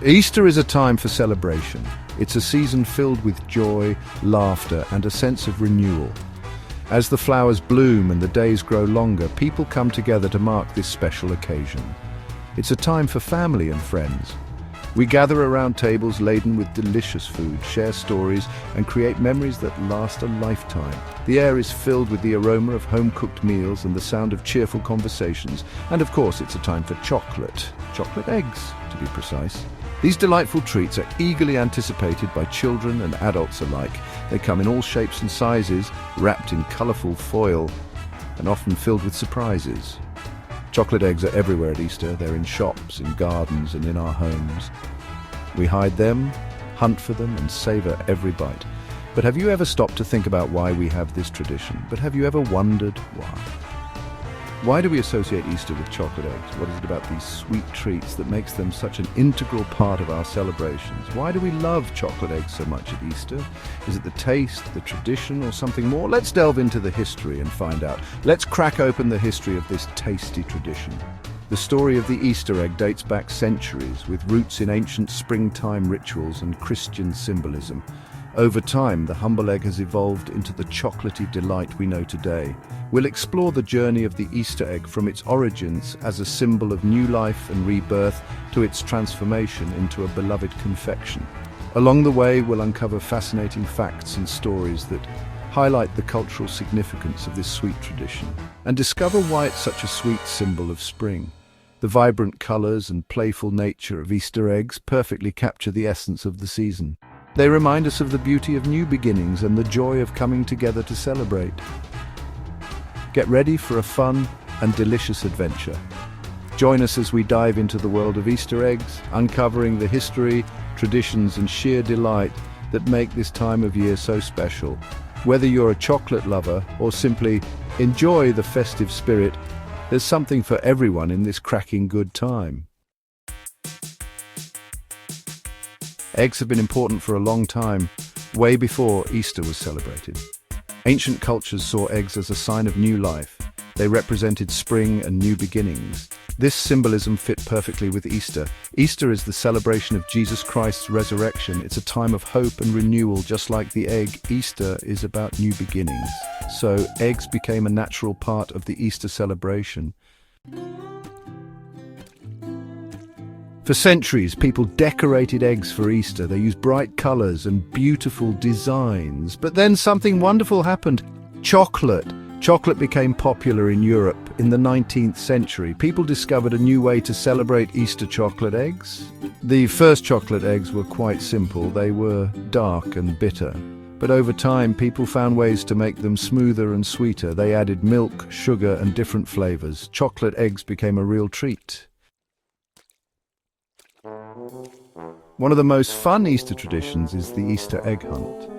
Easter is a time for celebration. It's a season filled with joy, laughter, and a sense of renewal. As the flowers bloom and the days grow longer, people come together to mark this special occasion. It's a time for family and friends. We gather around tables laden with delicious food, share stories, and create memories that last a lifetime. The air is filled with the aroma of home-cooked meals and the sound of cheerful conversations. And of course, it's a time for chocolate eggs, to be precise. These delightful treats are eagerly anticipated by children and adults alike. They come in all shapes and sizes, wrapped in colourful foil, and often filled with surprises. Chocolate eggs are everywhere at Easter. They're in shops, in gardens, and in our homes. We hide them, hunt for them, and savour every bite. But have you ever stopped to think about why we have this tradition? But have you ever wondered why? Why do we associate Easter with chocolate eggs? What is it about these sweet treats that makes them such an integral part of our celebrations? Why do we love chocolate eggs so much at Easter? Is it the taste, the tradition, or something more? Let's delve into the history and find out. Let's crack open the history of this tasty tradition. The story of the Easter egg dates back centuries, with roots in ancient springtime rituals and Christian symbolism. Over time, the humble egg has evolved into the chocolatey delight we know today. We'll explore the journey of the Easter egg from its origins as a symbol of new life and rebirth to its transformation into a beloved confection. Along the way, we'll uncover fascinating facts and stories that highlight the cultural significance of this sweet tradition and discover why it's such a sweet symbol of spring. The vibrant colors and playful nature of Easter eggs perfectly capture the essence of the season. They remind us of the beauty of new beginnings and the joy of coming together to celebrate. Get ready for a fun and delicious adventure. Join us as we dive into the world of Easter eggs, uncovering the history, traditions, and sheer delight that make this time of year so special. Whether you're a chocolate lover or simply enjoy the festive spirit, there's something for everyone in this cracking good time. Eggs have been important for a long time, way before Easter was celebrated. Ancient cultures saw eggs as a sign of new life. They represented spring and new beginnings. This symbolism fit perfectly with Easter. Easter is the celebration of Jesus Christ's resurrection. It's a time of hope and renewal, just like the egg. Easter is about new beginnings. So eggs became a natural part of the Easter celebration. For centuries, people decorated eggs for Easter. They used bright colors and beautiful designs. But then something wonderful happened. Chocolate became popular in Europe in the 19th century. People discovered a new way to celebrate Easter chocolate eggs. The first chocolate eggs were quite simple. They were dark and bitter. But over time, people found ways to make them smoother and sweeter. They added milk, sugar, and different flavors. Chocolate eggs became a real treat. One of the most fun Easter traditions is the Easter egg hunt.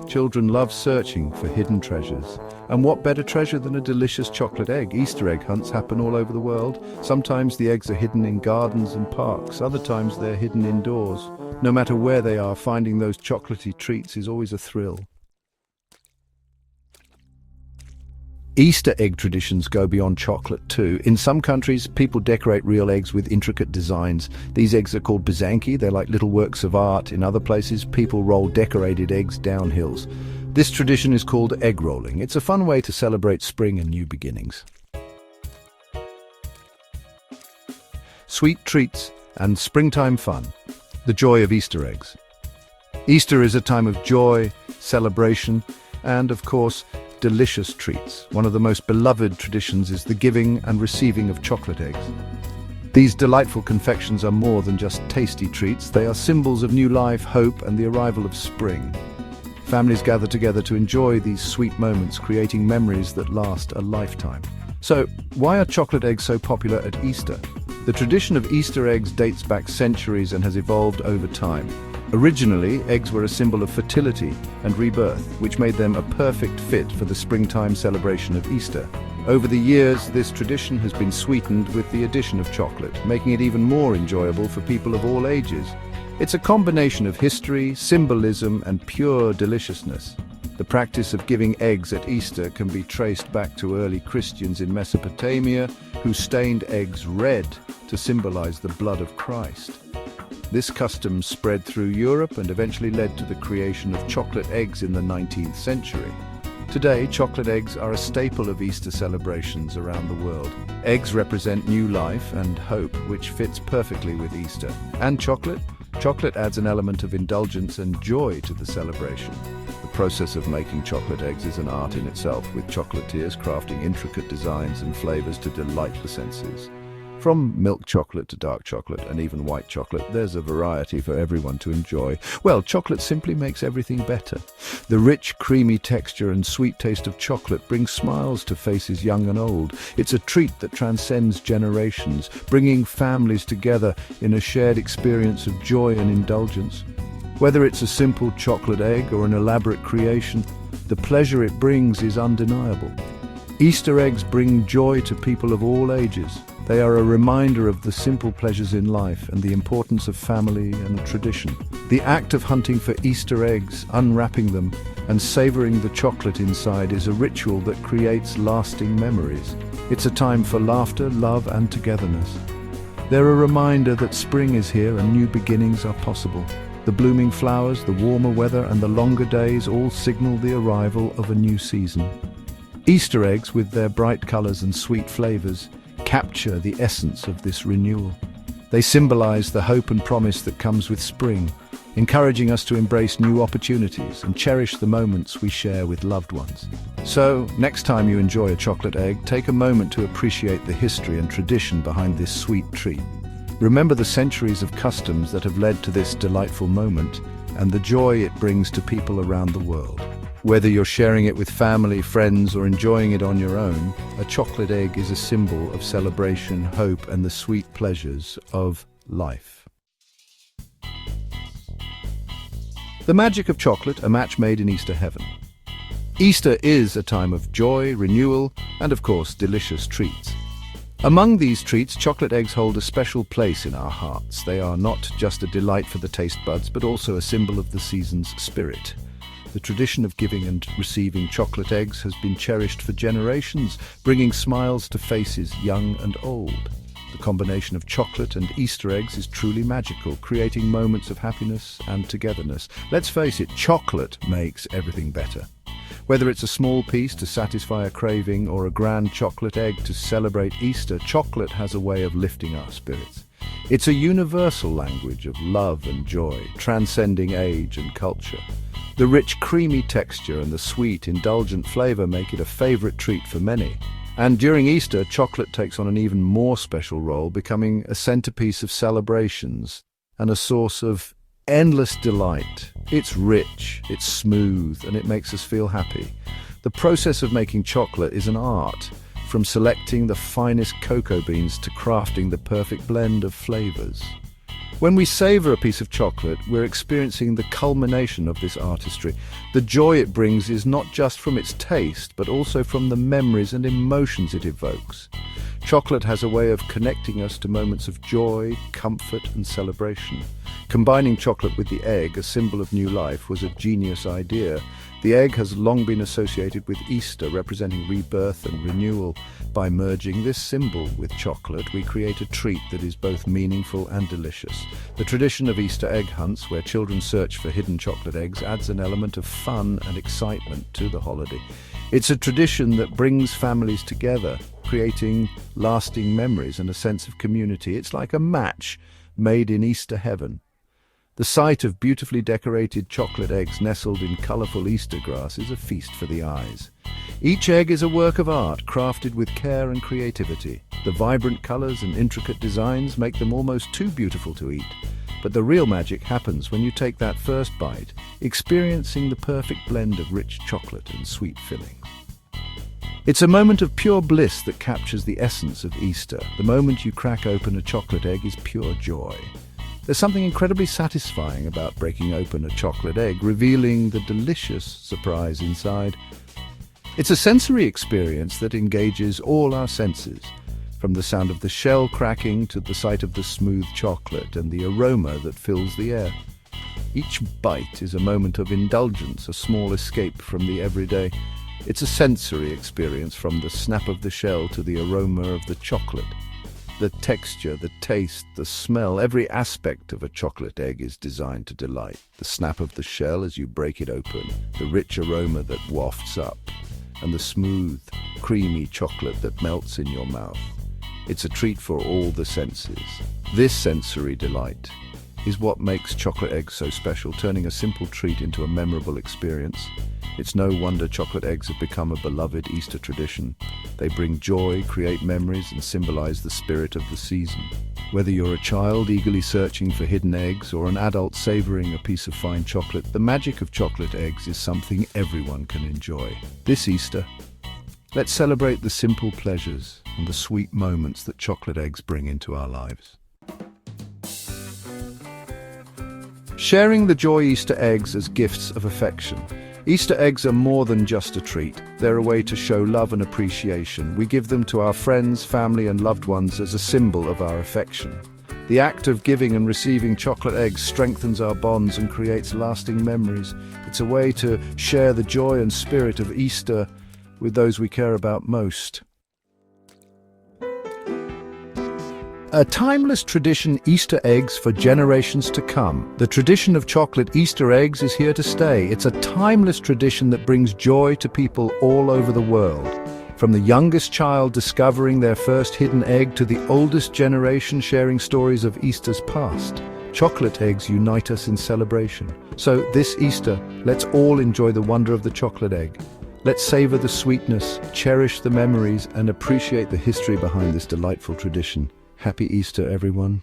Children love searching for hidden treasures. And what better treasure than a delicious chocolate egg? Easter egg hunts happen all over the world. Sometimes the eggs are hidden in gardens and parks. Other times they're hidden indoors. No matter where they are, finding those chocolatey treats is always a thrill. Easter egg traditions go beyond chocolate too. In some countries, people decorate real eggs with intricate designs. These eggs are called byzanki. They're like little works of art. In other places, people roll decorated eggs down hills. This tradition is called egg rolling. It's a fun way to celebrate spring and new beginnings. Sweet treats and springtime fun. The joy of Easter eggs. Easter is a time of joy, celebration, and, of course, delicious treats. One of the most beloved traditions is the giving and receiving of chocolate eggs. These delightful confections are more than just tasty treats. They are symbols of new life, hope, and the arrival of spring. Families gather together to enjoy these sweet moments, creating memories that last a lifetime. So, why are chocolate eggs so popular at Easter? The tradition of Easter eggs dates back centuries and has evolved over time. Originally, eggs were a symbol of fertility and rebirth, which made them a perfect fit for the springtime celebration of Easter. Over the years, this tradition has been sweetened with the addition of chocolate, making it even more enjoyable for people of all ages. It's a combination of history, symbolism, and pure deliciousness. The practice of giving eggs at Easter can be traced back to early Christians in Mesopotamia, who stained eggs red to symbolize the blood of Christ. This custom spread through Europe and eventually led to the creation of chocolate eggs in the 19th century. Today, chocolate eggs are a staple of Easter celebrations around the world. Eggs represent new life and hope, which fits perfectly with Easter. And chocolate? Chocolate adds an element of indulgence and joy to the celebration. The process of making chocolate eggs is an art in itself, with chocolatiers crafting intricate designs and flavors to delight the senses. From milk chocolate to dark chocolate and even white chocolate, there's a variety for everyone to enjoy. Well, chocolate simply makes everything better. The rich, creamy texture and sweet taste of chocolate brings smiles to faces young and old. It's a treat that transcends generations, bringing families together in a shared experience of joy and indulgence. Whether it's a simple chocolate egg or an elaborate creation, the pleasure it brings is undeniable. Easter eggs bring joy to people of all ages. They are a reminder of the simple pleasures in life and the importance of family and tradition. The act of hunting for Easter eggs, unwrapping them, and savoring the chocolate inside is a ritual that creates lasting memories. It's a time for laughter, love, and togetherness. They're a reminder that spring is here and new beginnings are possible. The blooming flowers, the warmer weather, and the longer days all signal the arrival of a new season. Easter eggs, with their bright colors and sweet flavors, capture the essence of this renewal. They symbolize the hope and promise that comes with spring, encouraging us to embrace new opportunities and cherish the moments we share with loved ones. So, next time you enjoy a chocolate egg, take a moment to appreciate the history and tradition behind this sweet treat. Remember the centuries of customs that have led to this delightful moment and the joy it brings to people around the world. Whether you're sharing it with family, friends, or enjoying it on your own, a chocolate egg is a symbol of celebration, hope, and the sweet pleasures of life. The magic of chocolate, a match made in Easter heaven. Easter is a time of joy, renewal, and of course, delicious treats. Among these treats, chocolate eggs hold a special place in our hearts. They are not just a delight for the taste buds, but also a symbol of the season's spirit. The tradition of giving and receiving chocolate eggs has been cherished for generations, bringing smiles to faces young and old. The combination of chocolate and Easter eggs is truly magical, creating moments of happiness and togetherness. Let's face it, chocolate makes everything better. Whether it's a small piece to satisfy a craving or a grand chocolate egg to celebrate Easter, chocolate has a way of lifting our spirits. It's a universal language of love and joy, transcending age and culture. The rich, creamy texture and the sweet, indulgent flavor make it a favorite treat for many. And during Easter, chocolate takes on an even more special role, becoming a centerpiece of celebrations and a source of endless delight. It's rich, it's smooth, and it makes us feel happy. The process of making chocolate is an art, from selecting the finest cocoa beans to crafting the perfect blend of flavors. When we savor a piece of chocolate, we're experiencing the culmination of this artistry. The joy it brings is not just from its taste, but also from the memories and emotions it evokes. Chocolate has a way of connecting us to moments of joy, comfort, and celebration. Combining chocolate with the egg, a symbol of new life, was a genius idea. The egg has long been associated with Easter, representing rebirth and renewal. By merging this symbol with chocolate, we create a treat that is both meaningful and delicious. The tradition of Easter egg hunts, where children search for hidden chocolate eggs, adds an element of fun and excitement to the holiday. It's a tradition that brings families together, creating lasting memories and a sense of community. It's like a match made in Easter heaven. The sight of beautifully decorated chocolate eggs nestled in colorful Easter grass is a feast for the eyes. Each egg is a work of art, crafted with care and creativity. The vibrant colors and intricate designs make them almost too beautiful to eat. But the real magic happens when you take that first bite, experiencing the perfect blend of rich chocolate and sweet fillings. It's a moment of pure bliss that captures the essence of Easter. The moment you crack open a chocolate egg is pure joy. There's something incredibly satisfying about breaking open a chocolate egg, revealing the delicious surprise inside. It's a sensory experience that engages all our senses, from the sound of the shell cracking to the sight of the smooth chocolate and the aroma that fills the air. Each bite is a moment of indulgence, a small escape from the everyday. It's a sensory experience, from the snap of the shell to the aroma of the chocolate. The texture, the taste, the smell, every aspect of a chocolate egg is designed to delight. The snap of the shell as you break it open, the rich aroma that wafts up, and the smooth, creamy chocolate that melts in your mouth. It's a treat for all the senses. This sensory delight is what makes chocolate eggs so special, turning a simple treat into a memorable experience. It's no wonder chocolate eggs have become a beloved Easter tradition. They bring joy, create memories, and symbolize the spirit of the season. Whether you're a child eagerly searching for hidden eggs or an adult savoring a piece of fine chocolate, the magic of chocolate eggs is something everyone can enjoy. This Easter, let's celebrate the simple pleasures and the sweet moments that chocolate eggs bring into our lives. Sharing the joy Easter eggs as gifts of affection. Easter eggs are more than just a treat. They're a way to show love and appreciation. We give them to our friends, family, and loved ones as a symbol of our affection. The act of giving and receiving chocolate eggs strengthens our bonds and creates lasting memories. It's a way to share the joy and spirit of Easter with those we care about most. A timeless tradition, Easter eggs for generations to come. The tradition of chocolate Easter eggs is here to stay. It's a timeless tradition that brings joy to people all over the world. From the youngest child discovering their first hidden egg to the oldest generation sharing stories of Easter's past, chocolate eggs unite us in celebration. So this Easter, let's all enjoy the wonder of the chocolate egg. Let's savor the sweetness, cherish the memories, and appreciate the history behind this delightful tradition. Happy Easter, everyone.